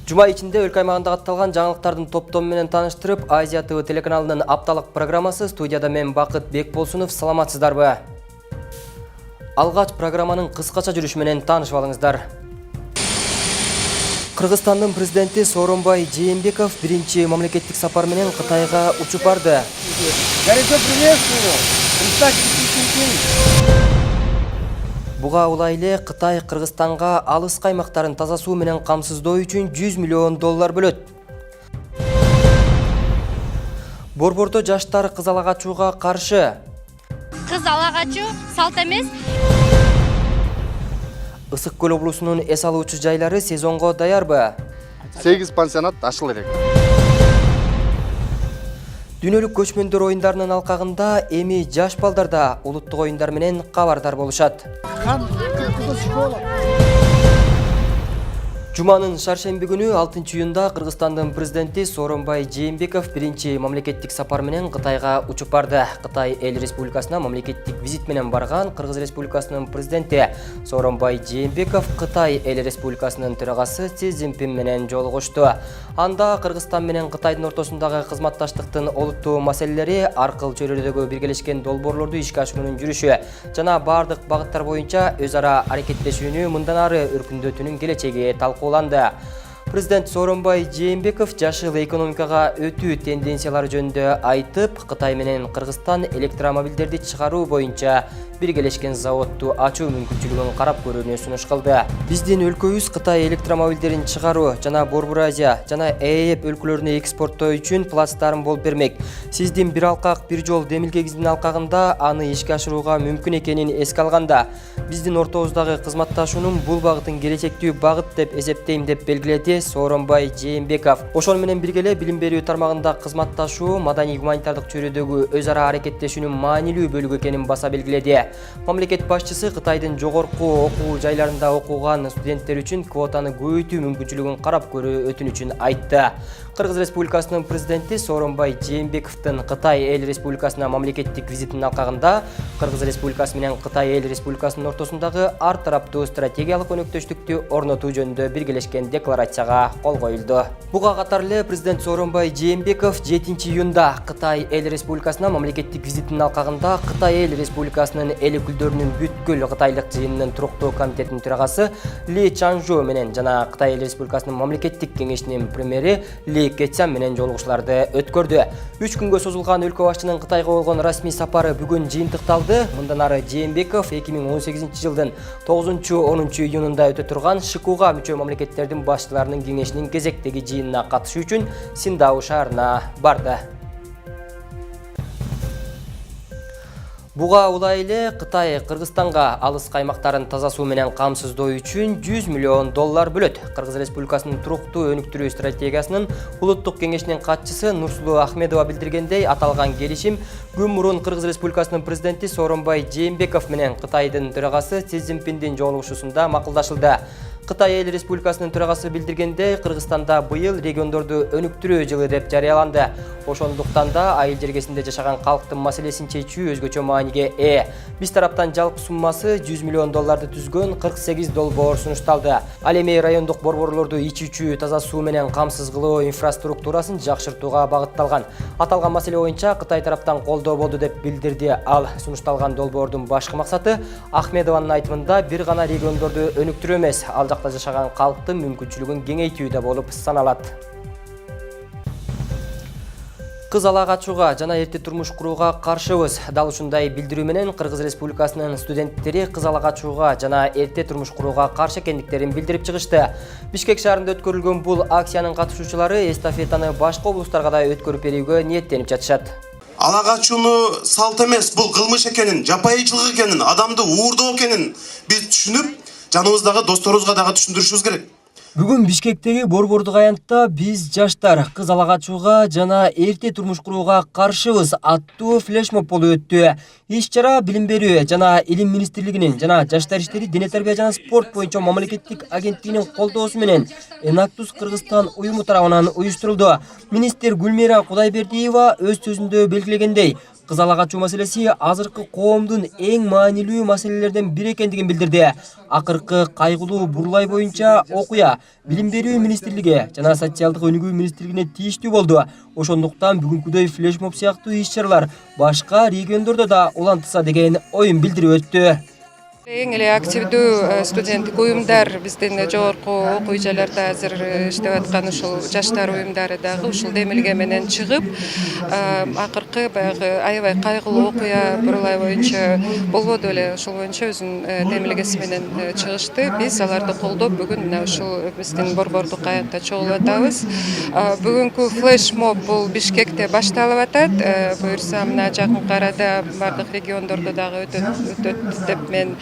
Жума ичинде өлкө аймагында атталган жаңылыктардын топтому менен тааныштырып, Азия ТВ телеканалынын апталык программасы. Студияда мен Бакыт Бекболсунов. Саламатсыздарбы? Алгач программанын кыскача жүрүшү менен таанышып алыңыздар. Кыргызстандын президенти Сооронбай Жээнбеков биринчи мамлекеттик сапар менен Кытайга учуп барды. Буга улай эле Кытай Кыргызстанга алыс аймактарын таза суу менен камсыздоо үчүн $100 миллион бөлөт. Борбордо жаштар кыз ала качууга каршы. Кыз ала качуу салт эмес. Ысык көл облусунун эс алуучу жайлары сезонго даярбы? 8 пансионат ачылыр элек. Дүйнөлүк көчмөндөр оюндарынын алкагында эми жаш балдар да улуттук оюндар менен кабардар болушат. Жуманын шаршемби күнү 6-июнда Кыргызстандын президенти Сооронбай Жээнбеков биринчи мамлекеттик сапар менен Кытайга учуп барды. Кытай эл республикасына мамлекеттик визит менен барган Кыргыз республикасынын президенти Сооронбай Жээнбеков Кытай эл республикасынын төрагасы Си Цзиньпин менен жолугушту. Анда Кыргызстан менен Кытайдын ортосундагы кызматташтыктын олуттуу маселелери, аркыл чөйрөдөгү биргелешкен долбоорлорду ишке ашыруунун жүрүшү жана бардык багыттар боюнча өз ара аракеттешүүнү мындан ары өркүндөтүүнүн келечеги талкууланды. Президент Сооронбай Жээнбеков жашыл экономикага өтүү тенденциялары жөнүндө айтып, Кытай менен Кыргызстан электромобилдерди чыгаруу боюнча биргелешкен заводду ачуу мүмкүнчүлүгүн карап көрүүнү сунуш кылды. Биздин өлкөбүз Кытай электромобилдерин чыгаруу жана Борбор Азия жана ЭЭП өлкөлөрүнө экспорттоо үчүн плацдарм болуп бермек. Сиздин бир алкак бир жол демилгегиздин алкагында аны ишке ашырууга мүмкүн экенин эске алганда, биздин ортобуздагы кызматташуунун бул багытын келечектүү багыт деп эсептейм деп белгиледи Сооронбай Жээнбеков. Ошону менен бирге эле билим берүү тармагында кызматташуу, маданий гуманитардык чөйрөдөгү өз ара аракеттешүүнүн маанилүү бөлүгү экенин баса белгиледи. Мамлекет башчысы Кытайдын жогорку окуу жайларында окуган студенттер үчүн квотаны көбөйтүү мүмкүнчүлүгүн карап көрүү өтүнүчүн айтты. Кыргыз республикасынын президенти Сооронбай Жээнбековдун Кытай эл республикасына мамлекеттик визитинин алкагында Кыргыз республикасы менен Кытай эл республикасынын ортосундагы ар тараптуу стратегиялык өнөктөштүктү орнотуу жөнүндө биргелешкен декларацияга кол коюлду. Буга катар эле президент Сооронбай Жээнбеков 7-июнда Кытай эл республикасына мамлекеттик визитинин алкагында Кытай эл республикасынын эл өкүлдөрүнүн бүткүл кытайлык жыйынынын туруктуу комитетинин төрагасы Ли Чанжу менен жана Кытай эл республикасынын мамлекеттик кеңешинин премьери Ли Кэцян менен жолугушууларды өткөрдү. 3 күнгө созулган өлкө башчынын Кытайга болгон расмий сапары бүгүн жыйынтыкталды. Мындан ары Жээнбеков 2018 жылдын 9-10 июнунда өтө турган ШКУга мүчө мамлекеттердин башчыларынын кеңешинин кезектеги жыйынына катышуу үчүн Синдау шаарына барды. Буга улай эле Кытай Кыргызстанга алыс аймактарын таза суу менен камсыздоо үчүн $100 миллион бөлөт. Кыргыз республикасынын туруктуу өнүктүрүү стратегиясынын улуттук кеңешинин катчысы Нурсулуу Ахмедова билдиргендей, аталган келишим күн мурун Кыргыз республикасынын президенти Сооронбай Жээнбеков менен Кытайдын төрагасы Си Цзиньпиндин жолугушуусунда макулдашылды. Кытай эл республикасынын төрагасы билдиргендей, Кыргызстанда быйыл региондорду өнүктүрүү жылы деп жарыяланды. Ошондуктан да айыл жергесинде жашаган калктын маселесин чечүү өзгөчө мааниге ээ. Биз тараптан жалпы суммасы $100 миллион түзгөн 48 долбоор сунушталды. Ал эми райондук борборлорду ичүүчү таза суу менен камсыз кылуу инфраструктурасын жакшыртууга багытталган. Аталган маселе боюнча Кытай тараптан колдоо болду деп билдирди ал. Сунушталган долбоордун башкы максаты Ахмедованын айтымында бир гана региондорду өнүктүрүү эмес, ал жакта жашаган калктын мүмкүнчүлүгүн кеңейтүүдө болуп саналат. Кыз ала качууга жана эрте турмуш курууга каршыбыз. Дал ушундай билдирүү менен Кыргыз республикасынын студенттери кыз ала качууга жана эрте турмуш курууга каршы экендиктерин билдирип чыгышты. Бишкек шаарында өткөрүлгөн бул акциянын катышуучулары эстафетаны башка облустарга да өткөрүп берүүгө ниеттенип жатышат. Ала качууну салт эмес, бул кылмыш экенин, жапайычылык экенин, адамды уурдоо экенин биз түшүнүп, жаныбыздагы досторубузга дагы түшүндүрүшүбүз керек. Бүгүн Бишкектеги борбордук аянтта биз жаштар кыз ала качууга жана эрте турмуш курууга каршыбыз аттуу флешмоб болуп өттү. Иш-чара билим берүү жана илим министрлигинин жана жаштар иштери, дене тарбия жана спорт боюнча мамлекеттик агенттигинин колдоосу менен Enactus Кыргызстан уюму тарабынан уюштурулду. Министр Гүлмира Кудайбердиева өз сөзүндө белгилегендей, Кыз ала качуу маселеси азыркы коомдун эң маанилүү маселелерден бири экендигин билдирди. Акыркы кайгылуу бурлай боюнча окуя Билим берүү министрлиги жана социалдык өнүгүү министрлигине тийиштүү болду. Ошондуктан бүгүнкүдөй флешмоб сыяктуу иш-чаралар башка региондордо да улантылса деген оюн билдирип өттү. Эң эле активдүү студенттик уюмдар биздин жогорку окуу жайларда азыр иштеп аткан ушул жаштар уюмдары дагы ушул демилге менен чыгып, акыркы баягы аябай кайгылуу окуя Бурулай боюнча болбоду эле, ошол боюнча өзүнүн демилгеси менен чыгышты. Биз аларды колдоп бүгүн мына ушул биздин Борбордук аянтта чогулуп атабыз. Бүгүнкү флешмоб бул Бишкекте башталып атат. Буюрса мына жакынкы арада бардык региондордо дагы өтөт деп мен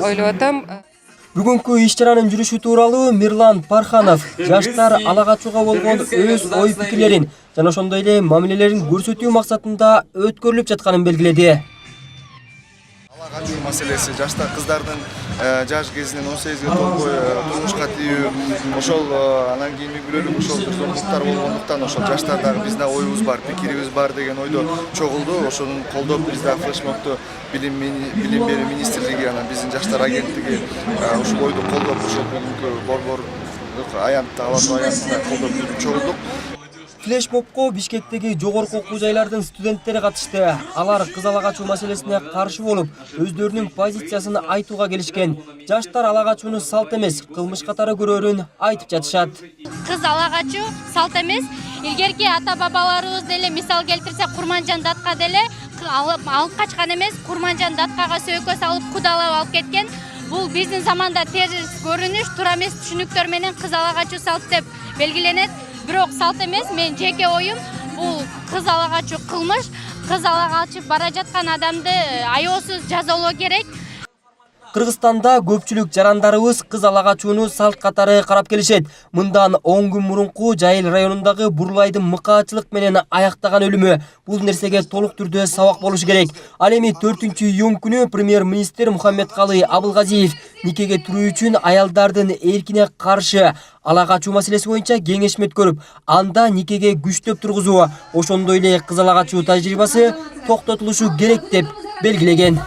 ойлоп атам. Бүгүнкү иш-чаранын жүрүшү тууралуу Мирлан Парханов жаштар ала качууга болгон өз ой пикирлерин жана ошондой эле мамилелерин көрсөтүү максатында өткөрүлүп жатканын белгиледи. Ала качуу маселеси жаштар кыздардын жаш кезинен 18-ге толбой турмушка тийүү, ошол анан кийин үй бүлөлүк ошол зомдуктар болгондуктан ошол жаштар дагы биздин оюбуз бар, пикирибиз бар деген ойдо чогулду. Ошону колдоп биз дагы флешмобду билим берүү министрлиги анан биздин жаштар агенттиги ушул ойду колдоп ошол бүгүнкү Борбордук аянтта колдоп чогулдук. Флешмобко Бишкектеги жогорку окуу жайлардын студенттери катышты. Алар кыз ала качуу маселесине каршы болуп, өздөрүнүн позициясын айтууга келишкен. Жаштар ала качууну салт эмес, кылмыш катары көрөөрүн айтып жатышат. Кыз ала качуу салт эмес. Илгерки ата бабаларыбыз деле мисал келтирсек, Курманжан Датка деле алып качкан эмес, Курманжан Даткага сөйкө салып кудалап алып кеткен. Бул биздин заманда терс көрүнүш, туура эмес түшүнүктөр менен кыз ала качуу салт деп белгиленет. Бирок салт эмес, мен жеке оюм, бул кыз ала качуу кылмыш. Кыз ала качып бара жаткан адамды аеосуз жазалоо керек. Кыргызстанда көпчүлүк жарандарыбыз кыз ала качууну салт катары карап келишет. Мындан 10 күн мурунку Жайыл районундагы Бурулайдын мыкаачылык менен аяктаган өлүмү бул нерсеге толук түрдө сабак болушу керек. Ал эми 4-июнь күнү премьер-министр Мухаммедкалый Абылгазиев никеге туруу үчүн аялдардын эркине каршы ала качуу маселеси боюнча кеңешме өткөрүп, анда никеге күчтөп тургузуу, ошондой эле кыз ала качуу тажрыйбасы токтотулушу керек деп белгилеген.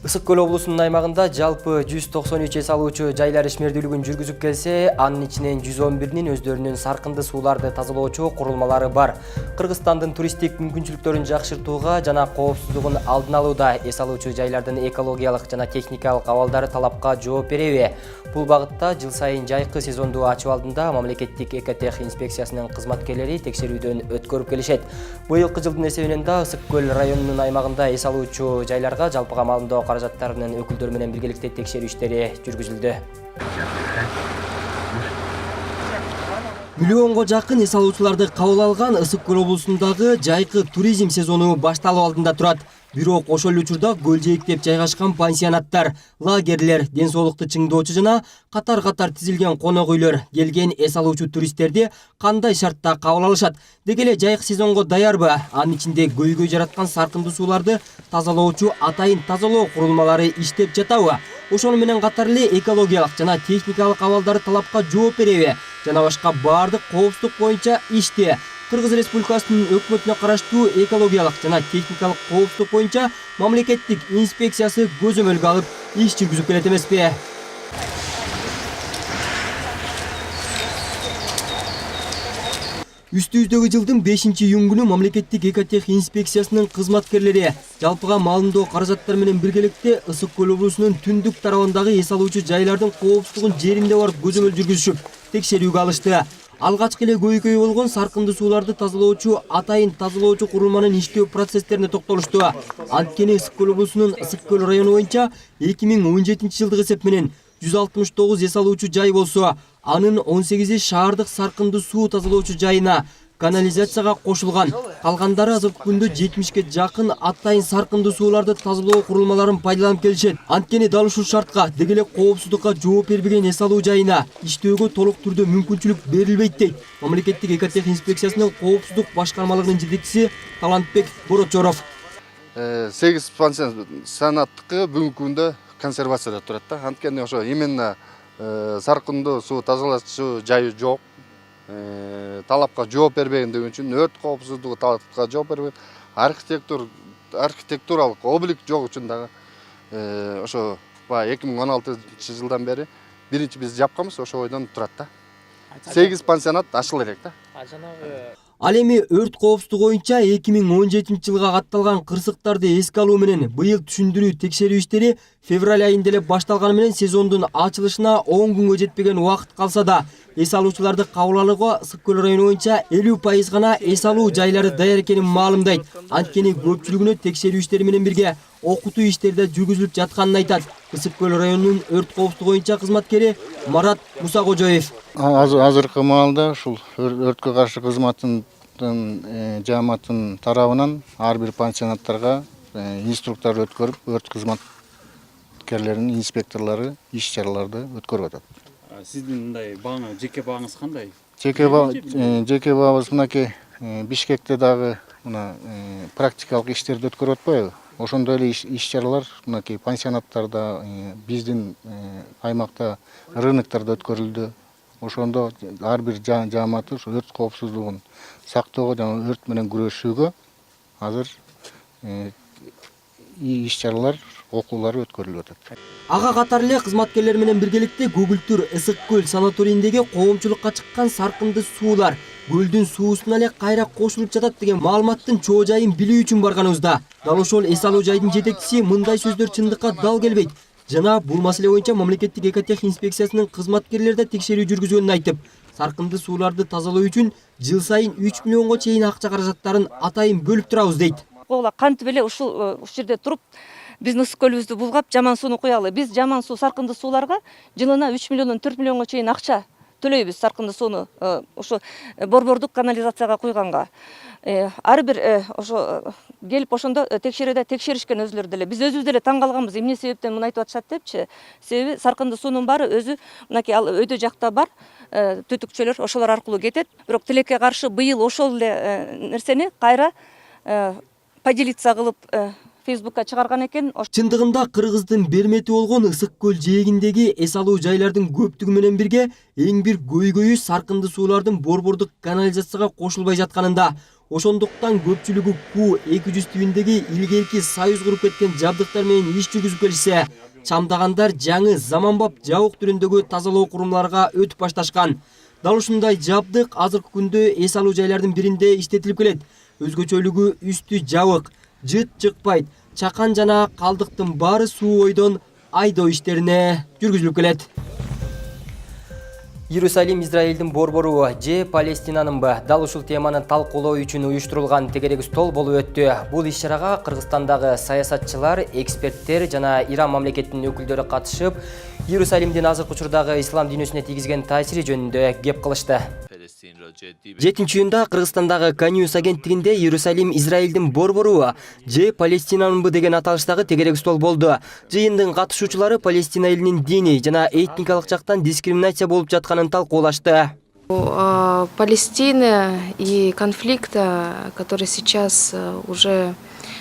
Ысык Көл облусунун аймагында жалпы 193 эс алуучу жайлар ишмердүүлүгүн жүргүзүп келсе, анын ичинен 111-нин өздөрүнүн саркынды сууларды тазалоочу курулмалары бар. Кыргызстандын туристтик мүмкүнчүлүктөрүн жакшыртууга жана коопсуздугун алдын алууда эс алуучу жайлардын экологиялык жана техникалык абалдары талапка жооп береби? Бул багытта жыл сайын жайкы сезонду ачуу алдында мамлекеттик экотех инспекциясынын кызматкерлери текшерүүдөн өткөрүп келишет. Быйылкы жылдын эсебинен да Ысык Көл районунун аймагында эс алуучу жайларга жалпыга маалымдоо каражаттарынын өкүлдөрү менен биргеликте текшерүү иштери жүргүзүлдү. Миллионго жакын эс алуучуларды кабыл алган Ысык Көл облусундагы жайкы туризм сезону башталып алдында турат. Бирок ошол эле учурда көл жээктеп жайгашкан пансионаттар, лагерлер, ден соолукту чыңдоочу жана катар-катар тизилген конок үйлөр келген эс алуучу туристтерди кандай шартта кабыл алышат? Деги эле жайкы сезонго даярбы? Анын ичинде көйгөй жараткан саркынды сууларды тазалоочу атайын тазалоо курулмалары иштеп жатабы? Ошону менен катар эле экологиялык жана техникалык абалдары талапка жооп береби? Жана башка бардык коопсуздук боюнча ишти Кыргыз Республикасынын өкмөтүнө караштуу экологиялык жана техникалык коопсуздук боюнча мамлекеттик инспекциясы көзөмөлгө алып иш жүргүзүп келет эмеспи? Үстүбүздөгү жылдын 5-июнь күнү мамлекеттик экотех инспекциясынын кызматкерлери жалпыга маалымдоо каражаттары менен биргеликте Ысык Көл облусунун түндүк тарабындагы эс алуучу жайлардын коопсуздугун жеринде барып көзөмөл жүргүзүшүп, текшерүүгө алышты. Алгачкы эле көйгөй болгон саркынды сууларды тазалоочу атайын тазалоочу курулманын иштөө процесстерине токтолушту. Анткени Ысык Көл облусунун Ысык Көл району боюнча 2017 жылдык эсеп менен 169 эс алуучу жай болсо, анын 18-и шаардык саркынды суу тазалоочу жайына канализацияга кошулган. Калгандары азыркы күндө 70-ке жакын атайын саркынды сууларды тазалоо курулмаларын пайдаланып келишет. Анткени дал ушул шартка деги эле коопсуздукка жооп бербеген эс алуу жайына иштөөгө толук түрдө мүмкүнчүлүк берилбейт дейт мамлекеттик экотех инспекциясынын коопсуздук башкармалыгынын жетекчиси Талантбек Борочоров. 8 пансионаттыкы бүгүнкү күндө консервацияда турат да. Анткени ошо именно саркынды суу тазалачу жайы жок. талапка жооп бербегендиги үчүн, өрт коопсуздугу талапка жооп бербеген, архитектуралык облик жок үчүн дагы ошо баягы 2016-жылдан бери биринчи биз жапканбыз, ошо ойдон турат да. 8 пансионат ачыла элек да. Ал эми өрт коопсуздугу боюнча 2017-жылга катталган кырсыктарды эске алуу менен быйыл түшүндүрүү текшерүү иштери февраль айында эле башталганы менен сезондун ачылышына 10 күнгө жетпеген убакыт калса да, эс алуучуларды кабыл алууга Ысык көл району боюнча 50% гана эс алуу жайлары даяр экенин маалымдайт. Анткени көпчүлүгүнө текшерүү иштери менен бирге окутуу иштери да жүргүзүлүп жатканын айтат Ысык көл районунун өрт коопсуздугу боюнча кызматкери Марат Мусакожоев. Азыркы маалда ушул өрткө каршы кызматтын жааматтын тарабынан ар бир пансионаттарга инструктор өткөрүп, өрт кызматкерлеринин инспекторлору иш чараларды өткөрүп атат. Сиздин мындай бааңыз, жеке бааңыз кандай? Жеке баабыз мынакей Бишкекте дагы мына практикалык иштерди өткөрүп атпайбы? Ошондой эле иш чаралар мынакей пансионаттарда, биздин аймакта рыноктарда өткөрүлдү. Ошондо ар бир жааматы өрт коопсуздугун сактоого жана өрт менен күрөшүүгө азыр иш чаралар, окуулар өткөрүлүп атат. Ага катар эле кызматкерлер менен биргеликте Көгүлтүр Ысык көл санаторийиндеги коомчулукка чыккан саркынды суулар көлдүн суусуна эле кайра кошулуп жатат деген маалыматтын чоо жайын билүү үчүн барганыбызда, дал ошол эс алуу жайдын жетекчиси мындай сөздөр чындыкка дал келбейт жана бул маселе боюнча мамлекеттик экотех инспекциясынын кызматкерлери да текшерүү жүргүзгөнүн айтып, саркынды сууларды тазалоо үчүн жыл сайын 3 миллионго чейин акча каражаттарын атайын бөлүп турабыз дейт. Кантип эле ушул жерде туруп биздин Ысык көлүбүздү булгап, жаман сууну куялы. Биз жаман суу, саркынды сууларга жылына 3 миллиондон 4 миллионго чейин акча төлөйбүз саркынды сууну ошо борбордук канализацияга куйганга. Ар бир ошо келип ошондо текшеришкен өзүлөрү деле. Биз өзүбүз деле таң калганбыз. Эмне себептен муну айтып атышат депчи. Себеби саркынды суунун баары өзү мынакей ал өйдө жакта бар түтүкчөлөр, ошолор аркылуу кетет. Бирок тилекке каршы быйыл ошол эле нерсени кайра поделиться кылып Facebook'ка чыгарган экен. Чындыгында Кыргыздын бермети болгон Ысык көл жээгиндеги эс алуу жайлардын көптүгү менен бирге эң бир көйгөйү саркынды суулардын борбордук канализацияга кошулбай жатканында. Ошондуктан көпчүлүгү Ку-200 тибиндеги илгерки союз куруп кеткен жабдыктар менен иш жүргүзүп келишсе, чамдагандар жаңы заманбап жабык түрүндөгү тазалоо курумларга өтүп башташкан. Дал ушундай жабдык азыркы күндө эс алуу жайлардын биринде иштетилип келет. Өзгөчөлүгү үстү жабык, жыт жыкпайт, чакан жана калдыктын баары суу бойдон айдоо иштерине жүргүзүлүп келет. Иерусалим Израилдин борбору же Палестинанынбы? Дал ушул теманы талкуулоо үчүн уюштурулган тегерек стол болуп өттү. Бул иш-чарага Кыргызстандагы саясатчылар, эксперттер жана Иран мамлекетинин өкүлдөрү катышып, Иерусалимдин азыркы учурдагы ислам дүйнөсүнө тийгизген таасири жөнүндө кеп кылышты. 7-июнда Кыргызстандагы Каньюс агенттигинде Иерусалим Израилдин борбору же Палестинанынбы деген аталыштагы тегерек стол болду. Жыйындын катышуучулары Палестина элинин диний жана этникалык жактан дискриминация болуп жатканын талкуулашты. Палестины и конфликта, который сейчас уже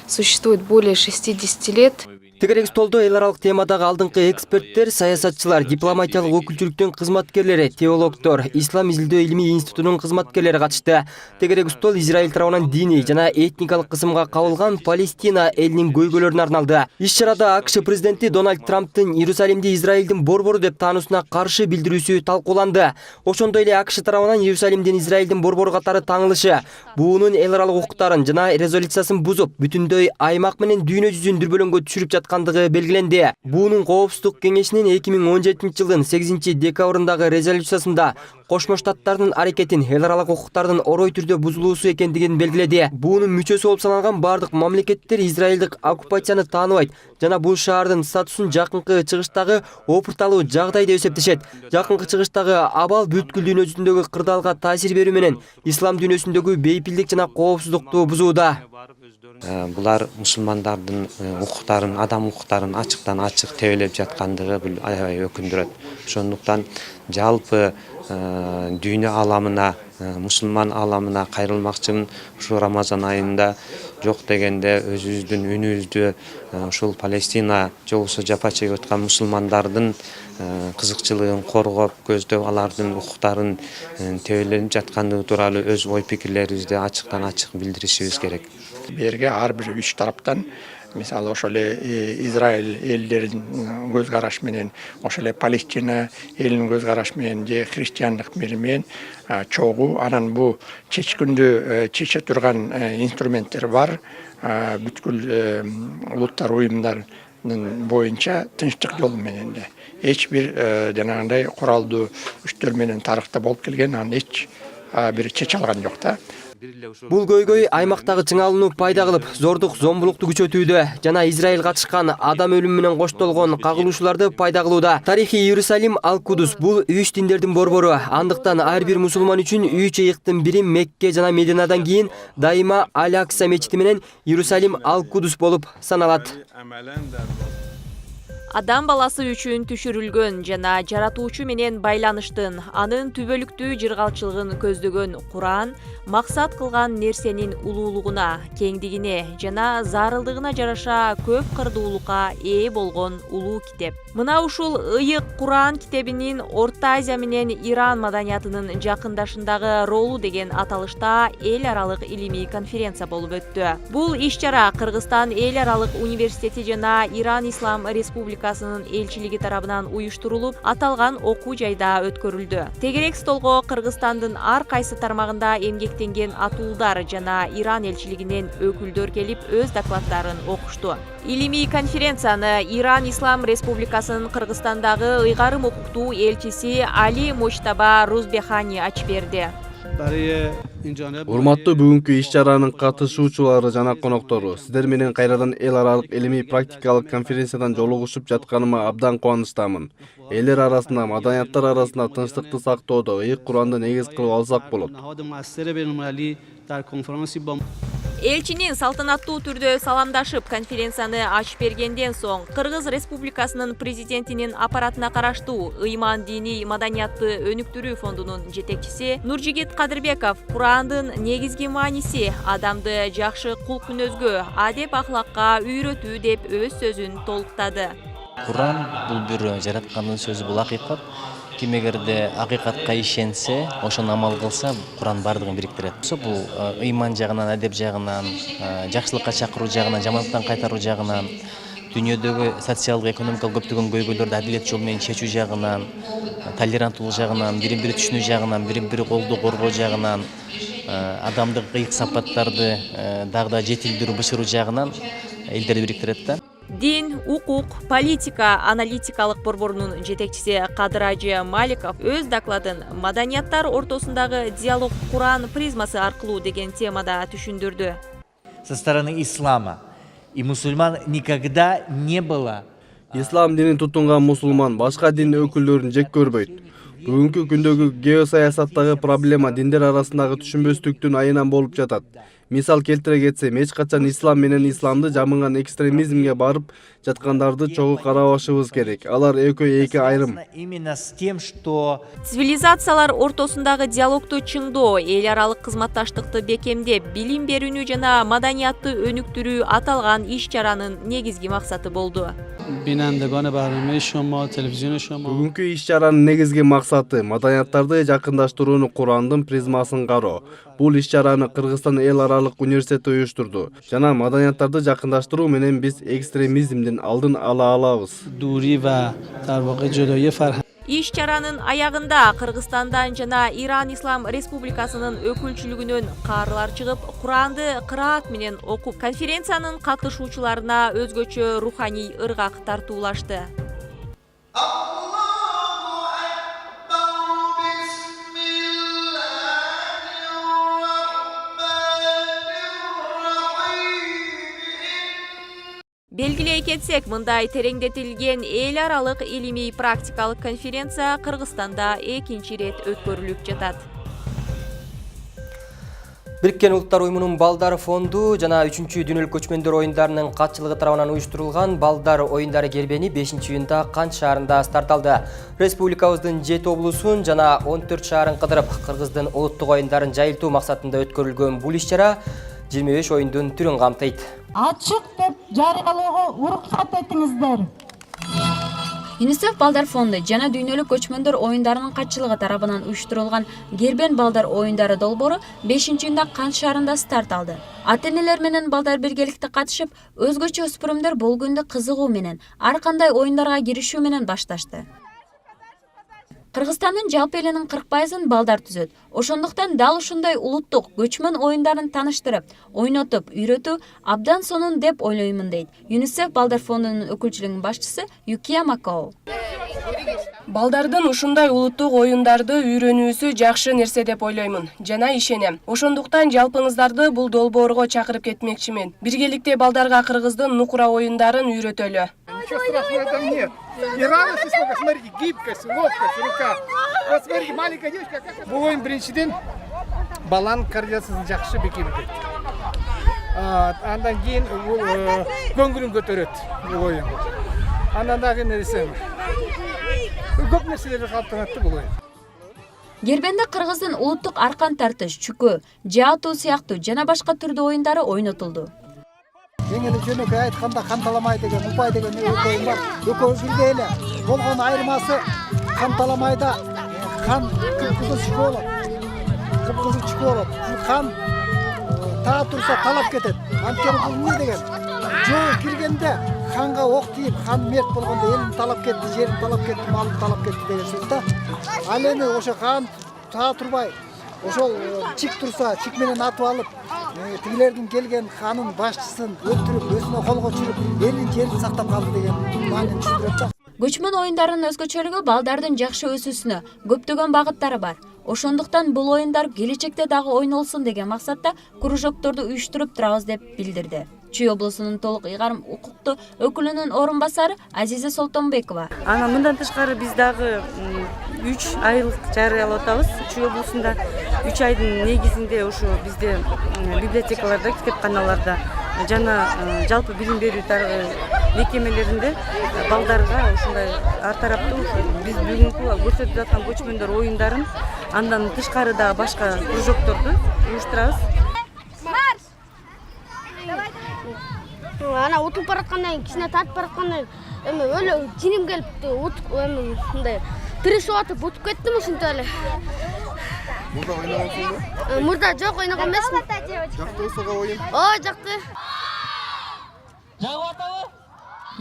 существует более 60 лет. Тегерек столдо эл аралык темадагы алдыңкы эксперттер, саясатчылар, дипломатиялык өкүлчүлүктүн кызматкерлери, теологдор, ислам изилдөө илимий институтунун кызматкерлери катышты. Тегерек стол Израиль тарабынан диний жана этникалык кысымга кабылган Палестина элинин көйгөйлөрүнө арналды. Иш-чарада АКШ президенти Дональд Трамптын Иерусалимди Израилдин борбору деп таануусуна каршы билдирүүсү талкууланды. Ошондой эле АКШ тарабынан Иерусалимдин Израилдин борбору катары таңылышы, буунун эл аралык укуктарын жана резолюциясын бузуп, бүтүндөй аймак менен дүйнө жүзүн дүрбөлөңгө түшүрүп жаткандыгы белгиленди. Буунун Коопсуздук кеңешинин 2017 жылдын 8 декабрындагы резолюциясында Кошмо Штаттардын аракетин эл аралык укуктардын орой түрдө бузулуусу экендигин белгиледи. Буунун мүчөсү болуп саналган бардык мамлекеттер Израилдик оккупацияны тааныбайт жана бул шаардын статусун жакынкы чыгыштагы опурталуу жагдай деп эсептешет. Жакынкы чыгыштагы абал бүткүл дүйнө жүзүндөгү кырдаалга таасир берүү менен ислам дүйнөсүндөгү бейпилдик жана коопсуздукту бузууда. Булар мусулмандардын укуктарын, адам укуктарын ачыктан ачык тебелеп жаткандыгы бул аябай өкүндүрөт. Ошондуктан жалпы дүйнө аламына, мусулман аламына кайрылмакчымын. Ушу Рамазан айында жок дегенде өзүбүздүн үнүбүздү ушул Палестина же болбосо жапа чегип аткан мусулмандардын кызыкчылыгын коргоп, көздөп, алардын укуктарын тебеленип жаткандыгы тууралуу өз ой пикирлерибизди ачыктан ачык билдиришибиз керек. Берге ар бир үч тараптан мисалы ошол Израиль элдеринин көз карашы менен, ошол Палестина элинин көз карашы менен же христиандык менен чогуу анан бу чечкиндүү чече турган инструменттер бар. Бүткүл улуттар уюмдарынын боюнча тынчтык жолу менен де эч бир жанагындай куралдуу күчтөр менен тарыхта болуп келген анан эч бир чече алган жок да. Бул көйгөй аймактагы чыңалууну пайда кылып, зордук зомбулукту күчөтүүдө жана Израиль катышкан адам өлүмү менен коштолгон кагылышууларды пайда кылууда. Тарихи Иерусалим Ал-Кудус бул үч диндердин борбору. Андыктан ар бир мусулман үчүн үч ыйыктын бири Мекке жана Мединадан кийин дайыма Ал-Акса мечити менен Иерусалим Ал-Кудус болуп саналат. Адам баласы үчүн түшүрүлгөн жана жаратуучу менен байланыштын, анын түбөлүктүү жыргалчылыгын көздөгөн Куран максат кылган нерсенин улуулугуна, кеңдигине жана зарылдыгына жараша көп кырдуулукка ээ болгон улуу китеп. Мына ушул ыйык Куран китебинин Орто Азия менен Иран маданиятынын жакындашындагы ролу деген аталышта эл аралык илимий конференция болуп өттү. Бул иш-чара Кыргызстан эл аралык университети жана Иран Ислам Республикасынын элчилиги тарабынан уюштурулуп, аталган окуу жайда өткөрүлдү. Тегерек столго Кыргызстандын ар кайсы тармагында эмгектенген атуулдар жана Иран элчилигинен өкүлдөр келип өз докладдарын окушту. Илимий конференцияны Иран Ислам Республикасынын Кыргызстандагы ыйгарым укуктуу элчиси Али Мочтаба Рузбехани ачып берди. Урматтуу бүгүнкү иш-чаранын катышуучулары жана коноктору, сиздер менен кайрадан эл аралык илимий практикалык конференциядан жолугушуп жатканыма абдан кубанычтамын. Элдер арасында, маданияттар арасында тынчтыкты сактоодо ыйык Куранды негиз кылып алсак болот. Элчинин салтанаттуу түрдө саламдашып конференцияны ачып бергенден соң Кыргыз Республикасынын президентинин аппаратына караштуу Ыйман диний маданиятты өнүктүрүү фондунун жетекчиси Нуржигит Кадырбеков Курандын негизги мааниси адамды жакшы кулк мүнөзгө, адеп ахлакка үйрөтүү деп өз сөзүн толуктады. Куран бул бир жараткандын сөзү, бул акыйкат. Ким эгерде акыйкатка ишенсе, ошону амал кылса, Куран бардыгын бириктирет. Бул ыйман жагынан, адеп жагынан, жакшылыкка чакыруу жагынан, жамандыктан кайтаруу жагынан, дүйнөдөгү социалдык, экономикалык көптөгөн көйгөйлөрдү адилет жол менен чечүү жагынан, толеранттуулук жагынан, бири-бири түшүнүү жагынан, бири-бири колдоо коргоо жагынан, адамдык ыйык сапаттарды дагы да жетилдирүү, бышыруу жагынан элдерди бириктирет да. Дин, укук, политика аналитикалык борборунун жетекчиси Кадыражы Маликов өз докладын маданияттар ортосундагы диалог Куран призмасы аркылуу деген темада түшүндүрдү. Со стороны ислама и мусульман никогда не было. Ислам динин тутунган мусулман башка дин өкүлдөрүн жек көрбөйт. Бүгүнкү күндөгү геосаясаттагы проблема диндер арасындагы түшүнбөстүктүн айынан болуп жатат. Мисал келтире кетсем, эч качан ислам менен исламды жамыган экстремизмге барып жаткандарды чогуу карабашыбыз керек. Алар эки айрым. Именно с тем, что цивилизациялар ортосундагы диалогту чыңдоо, эл аралык кызматташтыкты бекемдеп, билим берүүнү жана маданиятты өнүктүрүү аталган иш-чаранын негизги максаты болду. Бүгүнкү иш-чаранын негизги максаты маданияттарды жакындаштырууну Курандын призмасын кароо. Бул иш-чараны Кыргызстан эл аралык университети уюштурду. Жана маданияттарды жакындаштыруу менен биз экстремизмдин алдын ала алабыз. Иш-чаранын аягында Кыргызстандан жана Иран Ислам Республикасынын өкүлчүлүгүнөн каарылар чыгып, Куранды кыраат менен окуп, конференциянын катышуучуларына өзгөчө руханий ыргак тартуулашты. Белгилей кетсек, мындай тереңдетилген эл аралык илимий практикалык конференция Кыргызстанда экинчи рет өткөрүлүп жатат. Бириккен Улуттар уюмунун Балдар фонду жана 3-чү дүйнөлүк көчмөндөр оюндарынын катчылыгы тарабынан уюштурулган Балдар оюндары кербени 5-июнда Кант шаарында старт алды. Республикабыздын 7 облусун жана 14 шаарын кыдырып, Кыргыздын улуттук оюндарын жайылтуу максатында өткөрүлгөн бул иш-чара 25 оюндун түрүн камтыйт. Ачык деп жарыялоого уруксат этиңиздер. ЮНИСЕФ Балдар фонду жана дүйнөлүк көчмөндөр оюндарынын катчылыгы тарабынан уюштурулган Гербен балдар оюндары долбоору 5-июнда Кант шаарында старт алды. Ата-энелер менен балдар биргеликте катышып, өзгөчө өспүрүмдөр бул күндү кызыгуу менен, ар кандай оюндарга киришүү менен башташты. Кыргызстандын жалпы элинин 40% балдар түзөт. Ошондуктан дал ушундай улуттук көчмөн оюндарын тааныштырып, ойнотуп, үйрөтүү абдан сонун деп ойлоймун дейт ЮНИСЕФ Балдар фондунун өкүлчүлүгүнүн башчысы Юкия Макао. Балдардын ушундай улуттук оюндарды үйрөнүүсү жакшы нерсе деп ойлоймун жана ишенем. Ошондуктан жалпыңыздарды бул долбоорго чакырып кетмекчимин. Биргеликте балдарга кыргыздын нукура оюндарын үйрөтөлү. Ничего страшного там нет. И радости сколько, смотрите, гибкость, ловкость, рука. Вот смотрите, маленькая девочка, как... Бул оюн биринчиден баланын координациясын жакшы бекемдейт. Андан кийин бул көңүлүн көтөрөт бул оюн. Андан дагы эмне десем, көп нерселер калыптанат бул оюн. Гербенде кыргыздын улуттук аркан тартыш, чүкө, жаатуу сыяктуу жана башка түрдүү оюндары ойнотулду. Эң эле жөнөкөй айтканда канталамай деген, упай деген өкөйүм бар. Өкөө бирдей эле. Болгон айырмасы канталамайда кан кыпкызыл чүкө болот. Кыпкызыл чүкө болот. Кан таа турса талап кетет. Анткени бул эмне деген? Жөө киргенде канга ок тийип, хан мерт болгондо элин талап кетти, жерин талап кетти, малын талап кетти деген сөз да. Ал эми ошо кан таа турбай, ошол чик турса, чик менен атып алып, тигилердин келген ханын башчысын өлтүрүп, өзүнө колго чүрүп, элин жерин сактап калды деген маанини түшүндүрөт да. Көчмөн оюндарынын өзгөчөлүгү балдардын жакшы өсүүсүнө көптөгөн багыттары бар. Ошондуктан бул оюндар келечекте дагы ойнолсун деген максатта кружокторду уюштуруп турабыз деп билдирди. Чүй облусунун толук ыйгарым укуктуу өкүлүнүн орун басары Азиза Солтонбекова. Мындан тышкары биз дагы 3 айлык жарыялап атабыз. Чүй облусунда 3 айдын негизинде ушу бизде библиотекаларда, китепканаларда жана жалпы билим берүү мекемелеринде балдарга ушундай ар тараптуу биз бүгүнкү көрсөтүп жаткан көчмөндөр оюндарын андан тышкары да башка кружокторду уюштурабыз. Ана утуп бараткандан кийин кичине тартып бараткандан эми өлө жиним келип эми мындай тырышып атып утуп кеттим ушинтип эле. Мурда ойногонсуңбу? Мурда жок ойногон эмесмин. Жакты ошого оюн? Жакты.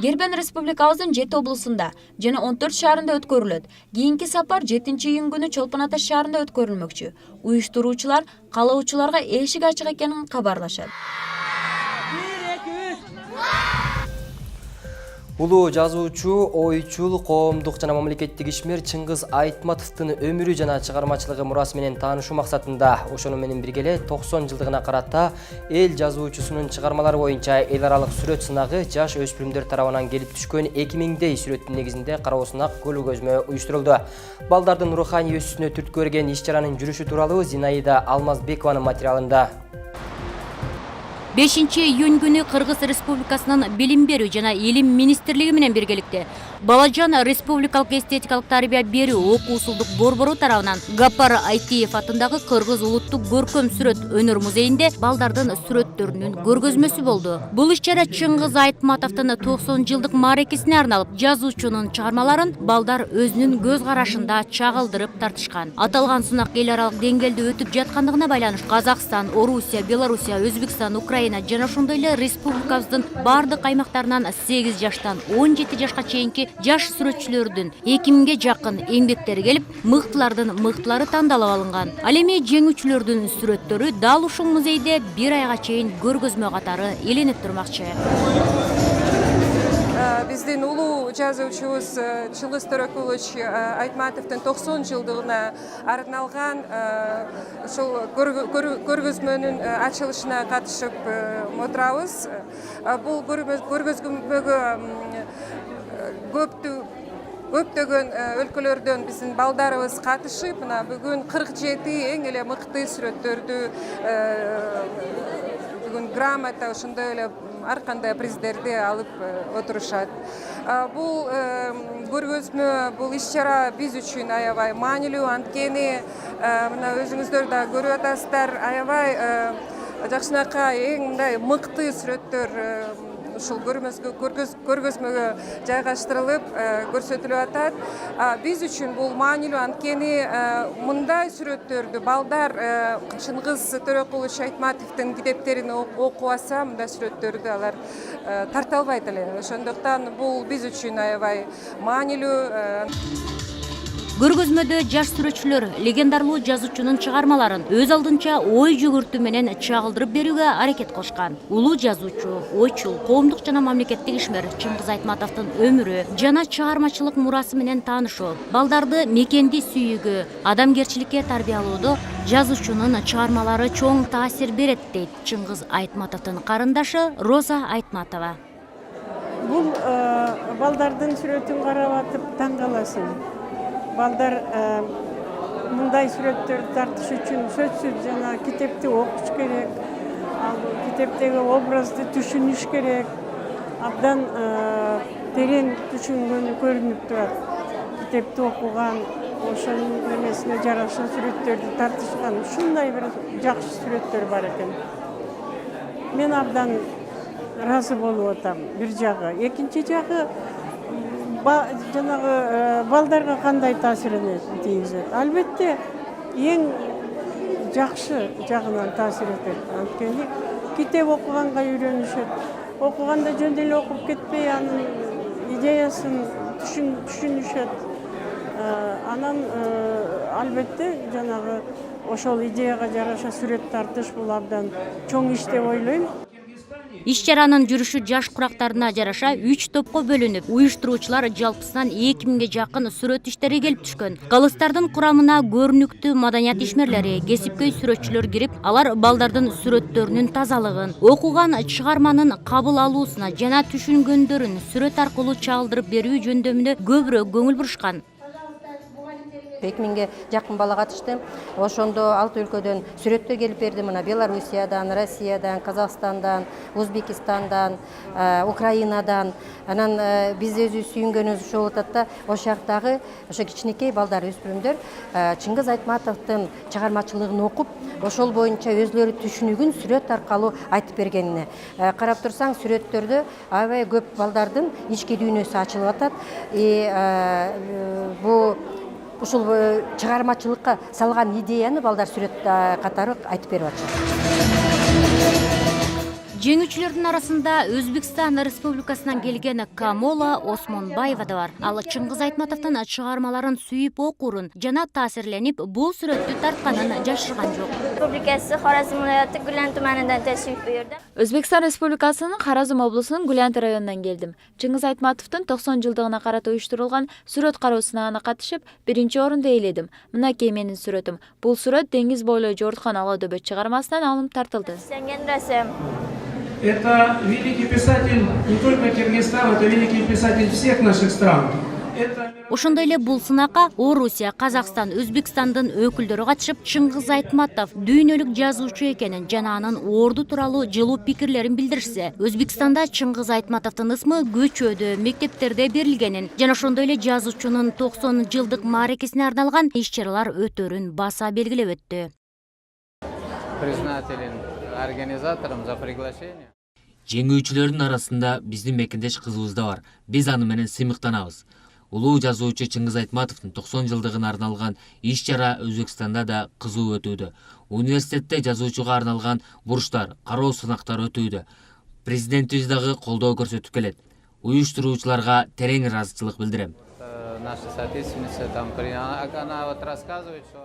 Гербен республикабыздын 7 облусунда жана 14 шаарында өткөрүлөт. Кийинки сапар 7-июнь күнү Чолпон Ата шаарында өткөрүлмөкчү. Уюштуруучулар каалоочуларга эшик ачык экенин кабарлашат. Улуу жазуучу, ойчул, коомдук жана мамлекеттик ишмер Чыңгыз Айтматовдун өмүрү жана чыгармачылыгы мурасы менен таанышуу максатында ошону менен бирге эле 90 жылдыгына карата эл жазуучусунун чыгармалары боюнча эл аралык сүрөт сынагы жаш өспүрүмдөр тарабынан келип түшкөн 2000дей сүрөттүн негизинде кароо сынак көргөзмө уюштурулду. Балдардын руханий өсүүсүнө түрткү берген иш-чаранын жүрүшү тууралуу Зинаида Алмазбекованын материалында. 5-июнь күнү Кыргыз Республикасынын Билим берүү жана Илим министрлиги менен биргеликте Балажан Республикалык эстетикалык тарбия берүү окуусулдук борбору тарабынан Гапар Айтиев атындагы Кыргыз улуттук көркөм сүрөт өнөр музейинде балдардын сүрөттөрүнүн көргөзмөсү болду. Бул иш-чара Чыңгыз Айтматовдун 90 жылдык мааракесине арналып, жазуучунун чыгармаларын балдар өзүнүн көз карашында чагылдырып тартышкан. Аталган сунак эл аралык деңгээлде өтүп жаткандыгына байланыш Казакстан, Орусия, Белоруссия, Өзбекстан, Украина жана ошондой эле республикабыздын бардык аймактарынан 8 жаштан 17 жашка чейинки жаш сүрөтчүлөрдүн 2000ге жакын эмгектери келип, мыктылардын мыктылары тандалып алынган. Ал эми жеңүүчүлөрдүн сүрөттөрү дал ушул музейде 1 айга чейин көргөзмө катары илинип турмакчы. Биздин улуу жазуучубуз Чыңгыз Төрөкулович Айтматовдун 90 жылдыгына арналган ушул көргөзмөнүн ачылышына катышып отурабыз. Бул көргөзмөгө көптөгөн өлкөлөрдөн биздин балдарыбыз катышып, мына бүгүн 47 эң эле мыкты сүрөттөрдү бүгүн грамота ошондой эле ар кандай приздерди алып отурушат. Бул көргөзмө, бул иш-чара биз үчүн аябай маанилүү, анткени мына өзүңүздөр да көрүп атасыздар, аябай жакшынакай эң мындай мыкты сүрөттөр ушул көргөзмөгө жайгаштырылып көрсөтүлүп атат. Биз үчүн бул маанилүү, анткени мындай сүрөттөрдү балдар Чыңгыз Төрөкулович Айтматовдун китептерин окуп алса, мындай сүрөттөрдү алар тарта албайт эле. Ошондуктан бул биз үчүн аябай маанилүү. Көргөзмөдө жаш сүрөтчүлөр легендарлуу жазуучунун чыгармаларын өз алдынча ой жүгүртүү менен чагылдырып берүүгө аракет кылышкан. Улуу жазуучу, ойчул, коомдук жана мамлекеттик ишмер Чыңгыз Айтматовдун өмүрү жана чыгармачылык мурасы менен таанышуу, балдарды мекенди сүйүүгө, адамгерчиликке тарбиялоодо жазуучунун чыгармалары чоң таасир берет дейт Чыңгыз Айтматовдун карындашы Роза Айтматова. Бул балдардын сүрөтүн карап атып таң каласың. Балдар мындай сүрөттөрдү тартыш үчүн сөзсүз жана китепти окуш керек, китептеги образды түшүнүш керек, абдан терең түшүнгөнү көрүнүп турат. Китепти окуган, ошонун эмесине жараша сүрөттөрдү тартышкан, ушундай бир жакшы сүрөттөр бар экен. Мен абдан ыраазы болуп атам, бир жагы. Экинчи жагы жанагы балдарга кандай таасирин тийгизет? Албетте, эң жакшы жагынан таасир этет. Анткени китеп окуганга үйрөнүшөт. Окуганда жөн эле окуп кетпей, анын идеясын түшүнүшөт. Анан албетте жанагы ошол идеяга жараша сүрөт тартыш бул абдан чоң иш деп ойлойм. Иш-чаранын жүрүшү жаш курактарына жараша 3 топко бөлүнүп, уюштуруучулар жалпысынан 2000ге жакын сүрөт иштери келип түшкөн. Калыстардын курамына көрүнүктүү маданият ишмерлери, кесипкөй сүрөтчүлөр кирип, алар балдардын сүрөттөрүнүн тазалыгын, окуган чыгарманын кабыл алуусуна жана түшүнгөндөрүн сүрөт аркылуу чагылдырып берүү жөндөмүнө көбүрөөк көңүл бурушкан. 2000ге жакын бала катышты. Ошондо 6 өлкөдөн сүрөттөр келип берди. Мына Белоруссиядан, Россиядан, Казакстандан, Узбекистандан, Украинадан. Анан биз өзүбүз сүйүнгөнүбүз ошол атат да, ошол жактагы ошо кичинекей балдар, өспүрүмдөр Чыңгыз Айтматовдун чыгармачылыгын окуп, ошол боюнча өзлөрү түшүнүгүн сүрөт аркылуу айтып бергенине карап турсаң, сүрөттөрдө аябай көп балдардын ички дүйнөсү ачылып атат. Бул ушул чыгармачылыкка салган идеяны балдар сүрөт катары айтып берип атышат. Жеңүүчүлөрдүн арасында Өзбекстан Республикасынан келген Камола Осмонбаева да бар. Ал Чыңгыз Айтматовдун чыгармаларын сүйүп окуурун жана таасирленип, бул сүрөттү тартканын жашырган жок. Республикасы Хорезм viloyati Gulen tumanidan tashrif buyurdim. Өзбекстан Республикасынын Хорезм облусунун Гулянт районунан келдим. Чыңгыз Айтматовдун 90 жылдыгына карата уюштурулган сүрөт кароосуна катышып, 1-орунду ээледим. Мынакей менин сүрөтүм. Бул сүрөт деңиз бойлой жорткан ала дөбөт чыгармасынан алынып тартылды. Это великий писатель не только Киргизстана, это великий писатель всех наших стран. Ошондой эле бул сынакка Орусия, Казакстан, Өзбекстандын өкүлдөрү катышып, Чыңгыз Айтматов дүйнөлүк жазуучу экенин жана анын орду тууралуу жылуу пикирлерин билдиришсе, Өзбекстанда Чыңгыз Айтматовдун ысмы көчөдө, мектептерде берилгенин жана ошондой эле жазуучунун 90 жылдык мааракесине арналган иш-чаралар өтөрүн баса белгилеп өттү. Признателен организаторам за приглашение. Жеңүүчүлөрдүн арасында биздин мекендеш кызыбыз да бар. Биз аны менен сыймыктанабыз. Улуу жазуучу Чыңгыз Айтматовдун 90 жылдыгына арналган иш-чара Өзбекстанда да кызуу өтүүдө. Университетте жазуучуга арналган буруштар, кароо сынактары өтүүдө. Президентибиз дагы колдоо көрсөтүп келет. Уюштуруучуларга терең ыраазычылык билдирем. Наши соотечественницы там она вот рассказывает, что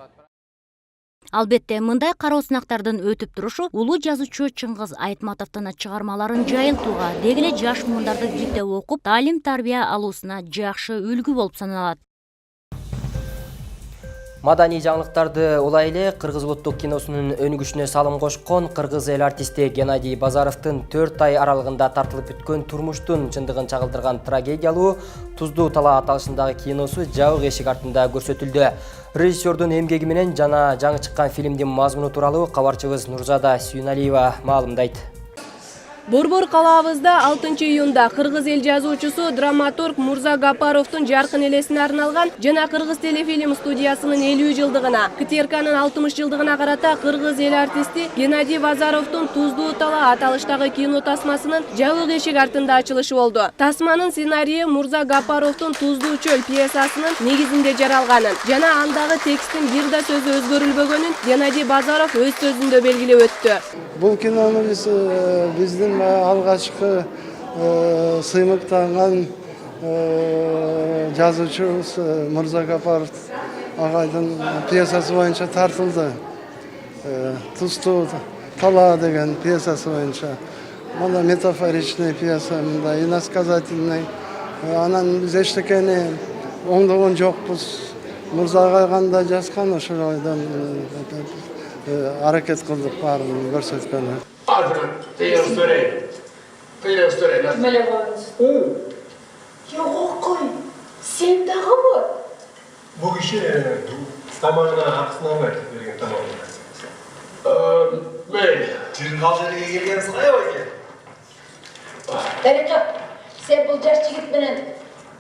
Албетте, мындай кароо сынактардын өтүп турушу улуу жазуучу Чыңгыз Айтматовдун чыгармаларын жайылтууга, деги эле жаш мундарды китеп окуп, таалим-тарбия алуусуна жакшы үлгү болуп саналат. Madani жаңылыктарды улай эле Кыргыз улуттук киносунун өнүгүшүнө салым кошкон кыргыз эл артисти Геннадий Базаровдун 4 ай аралыгында тартылып бүткөн турмуштун чындыгын чагылдырган трагедиялуу Туздуу талаа аталышындагы киносу жабык эшик артында көрсөтүлдү. Режиссердун эмгеги менен жана жаңы чыккан фильмдин мазмуну тууралуу кабарчыбыз Нурзада Сүйүналиева маалымдайт. Борбор калаабызда 6-июнда кыргыз эл жазуучусу драматург Мурза Гапаровдун жаркын элесине арналган жана кыргыз телефильм студиясынын 50 жылдыгына, КТРКнын 60 жылдыгына карата кыргыз эл артисти Геннадий Базаровдун Туздуу тала аталыштагы кино тасмасынын жабык эшик артында ачылышы болду. Тасманын сценарийи Мурза Гапаровдун Туздуу чөл пьесасынын негизинде жаралганын жана андагы текстин бир да сөзү өзгөрүлбөгөнүн Геннадий Базаров өз сөзүндө белгилеп өттү. Бул кинону биздин алгачкы сыймыктанган жазуучубуз Мурза Гапаров агайдын пьесасы боюнча тартылды. Туздуу тала деген пьесасы боюнча. Мына метафоричный пьеса, мындай иносказательный. Анан биз эчтекени оңдогон жокпуз. Мурза агай кандай жазган ошойдон аракет кылдык баарын көрсөткөнү. Yok koy. Sen daha var. Bu işi tamamına aksına vergen tamamına. Bey. Tırnalcılığa gelgensiz kaya var ki? Bereket, sen bu jaş jigit menen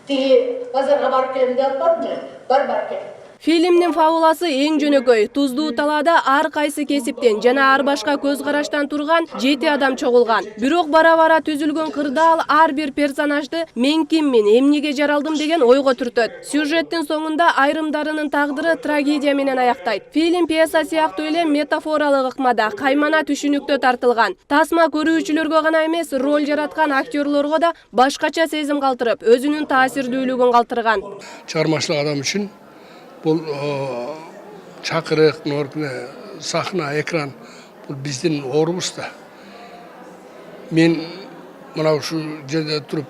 tigi bazarga barıp kelim деп атпадыңбы? Бар кел. Фильмдин фабуласы эң жөнөкөй. Туздуу талаада ар кайсы кесиптен жана ар башка көз караштан турган 7 адам чогулган. Бирок бара-бара түзүлгөн кырдаал ар бир персонажды мен киммин, эмнеге жаралдым деген ойго түртөт. Сюжеттин соңунда айрымдарынын тагдыры трагедия менен аяктайт. Фильм пьеса сыяктуу эле метафоралык ыкмада, каймана түшүнүктө тартылган. Тасма көрүүчүлөргө гана эмес, роль жараткан актерлорго да башкача сезим калтырып, өзүнүн таасирдүүлүгүн калтырган. Чыгармачылык адам үчүн бұл чакырык, сахна, экран бұл биздин орубуз да. Мен мына ушу жерде туруп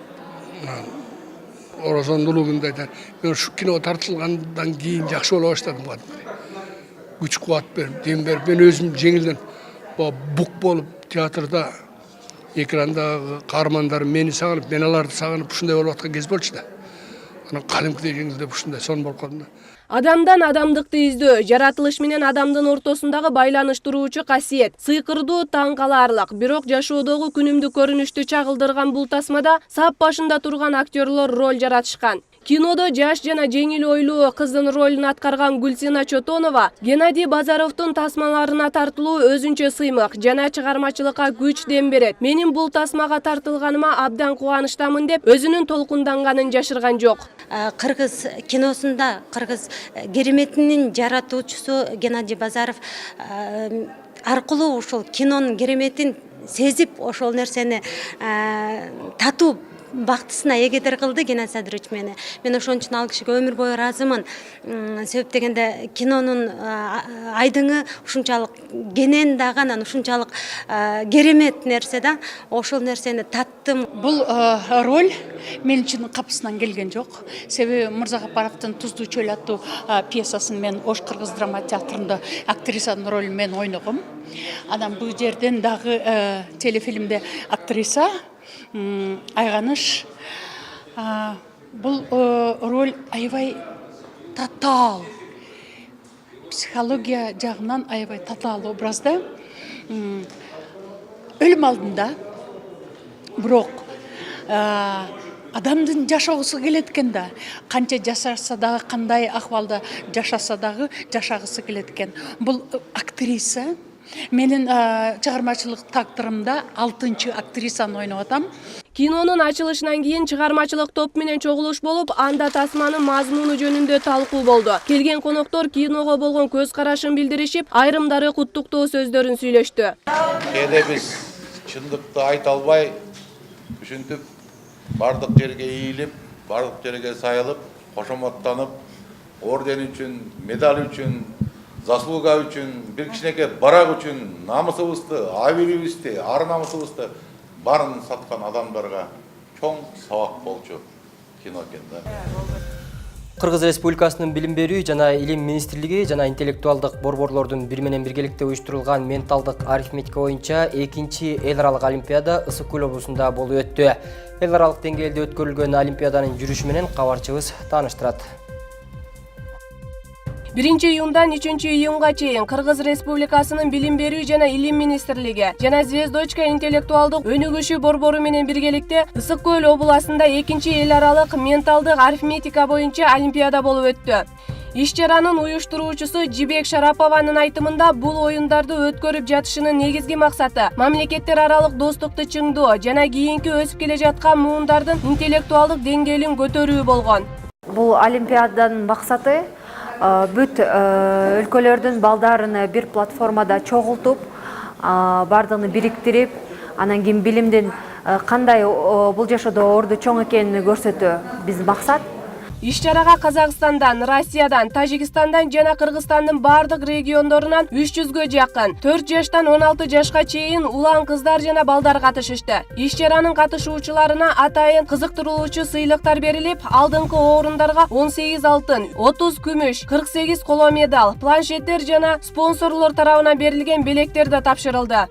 оразондуулугунда айтам. Мен ушу кино тартылгандан кийин жакшы боло баштадым. Күч кубат берип, дем берип, мен өзүм жеңилден бук болуп театрда, экранда каармандарым мени сагынып, мен аларды сагынып ушундай болуп аткан кез болчу да. Анан кадимкидей жеңилдеп ушундай сон болуп калдым да. Адамдан адамдыкты издөө, жаратылыш менен адамдын ортосундагы байланыштыруучу касиет, сыйкырдуу таң калаарлык, бирок жашоодогу күнүмдүк көрүнүштү чагылдырган бул тасмада сап башында турган актерлор роль жаратышкан. Кинодо жаш жана жеңил ойлуу кыздын ролун аткарган Гүлсина Чотонова Геннадий Базаровдун тасмаларына тартылуу өзүнчө сыймык жана чыгармачылыкка күч дем берет. Менин бул тасмага тартылганыма абдан кубанычтамын деп өзүнүн толкунданганын жашырган жок. Кыргыз киносунда кыргыз кереметинин жаратуучусу Геннадий Базаров аркылуу ушул кинонун кереметин сезип ошол нерсени татуу бактысына эгедер кылды Геннадий Садырович мени. Мен ошон үчүн ал кишиге өмүр бою ыраазымын. Себеп дегенде кинонун айдыңы ушунчалык кенен дагы анан ушунчалык керемет нерсе да. Ошол нерсени таттым. Бул роль мен үчүн капысынан келген жок. Себеби Мурза Гапаровдун Туздуу чөл аттуу пьесасын мен Ош кыргыз драма театрында актрисанын ролун мен ойногом. Анан бул жерден дагы телефильмде актриса Айганыш. Бұл роль аябай татаал. Психология жағынан аябай татаал образда. Өлім алдында, бирок адамдын жашагысы келет экен да. Канча жашаса дагы, кандай акыбалда жашаса дагы жашагысы келет экен. Бул актриса. Менин чыгармачылык тагдырымда 6-чы актрисаны ойноп атам. Кинонун ачылышынан кийин чыгармачылык топ менен чогулуш болуп, анда тасманын мазмуну жөнүндө талкуу болду. Келген коноктор киного болгон көз карашын билдиришип, айрымдары куттуктоо сөздөрүн сүйлөштү. Кээде биз чындыкты айта албай, ушинтип бардык жерге ийилип, бардык жерге сайылып, кошомоттонуп, орден үчүн, медаль үчүн, заслуга үчүн, бир кичинекей барак үчүн намысыбызды, абийибизди, ар намысыбызды барын саткан адамдарга чоң сабак болчу кино экен да. Кыргыз Республикасынын Билим берүү жана Илим министрлиги жана интеллектуалдык борборлордун бир менен биргеликте уюштурулган менталдык арифметика боюнча 2-чи эл аралык олимпиада Ысык Көл облусунда болуп өттү. Эл аралык деңгээлде өткөрүлгөн олимпиаданын жүрүшү менен кабарчыбыз тааныштырат. 1-июндан 3-июнга чейин Кыргыз Республикасынын Билим берүү жана Илим министрлиги жана Звездочка интеллектуалдык өнүгүшү борбору менен биргеликте Ысык Көл областында 2-чи эл аралык менталдык арифметика боюнча олимпиада болуп өттү. Иш-чаранын уюштуруучусу Жибек Шарапованын айтымында бул оюндарды өткөрүп жатышынын негизги максаты мамлекеттер аралык достукту чыңдоо жана кийинки өсүп келе жаткан муундардын интеллектуалдык деңгээлин көтөрүү болгон. Бул олимпиаданын максаты бүт өлкөлөрдүн балдарын бир платформада чогултуп, бардыгын бириктирип, анан кийин билимдин кандай бул жашоодо орду чоң экенин көрсөтүү биздин максат. Иш-чарага Казакстандан, Россиядан, Тажикстандан жана Кыргызстандын бардык региондорунан 300гө жакын 4 жаштан 16 жашка чейин улан кыздар жана балдар катышышты. Иш-чаранын катышуучуларына атайын кызыктыруучу сыйлыктар берилип, алдыңкы орундарга 18 алтын, 30 күмүш, 48 коло медаль, планшеттер жана спонсорлор тарабынан берилген белектер да тапшырылды.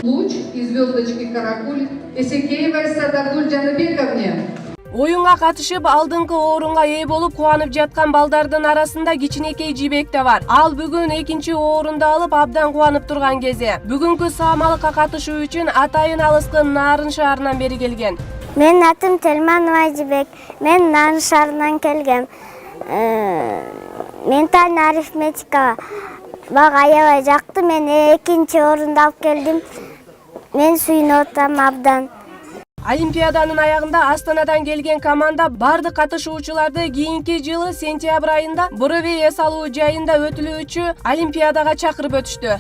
Луч и звездочки Каракуль Эсекеевой Садагуль Жаныбековне. Оюнга катышып, алдыңкы орунга ээ болуп кубанып жаткан балдардын арасында кичинекей Жибек да бар. Ал бүгүн 2-чи орунду алып, абдан кубанып турган кези. Бүгүнкү саамалыкка катышуу үчүн атайын алыскы Нарын шаарынан бери келген. Менин атым Телманова Жибек. Мен Нарын шаарынан келгем. Ментальный арифметика бага аябай жакты. Мен 2-чи орунду алып келдим. Мен сүйүнүп атам абдан. Олимпиаданын аягында Астанадан келген команда бардык катышуучуларды кийинки жылы сентябрь айында Боровей эс алуу жайында өтүлүүчү Олимпиадага чакырып өтүштү.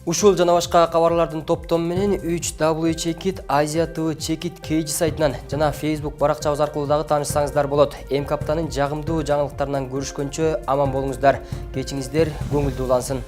Ушул жана башка кабарлардын топтому менен 3W Чекит Азия ТВ Чекит Кейджи сайтынан жана Facebook баракчабыз аркылуу дагы таанышсаңыздар болот. М-Каптанын жагымдуу жаңылыктарынан көрүшкөнчө аман болуңуздар. Кечиңиздер көңүлдүү улансын.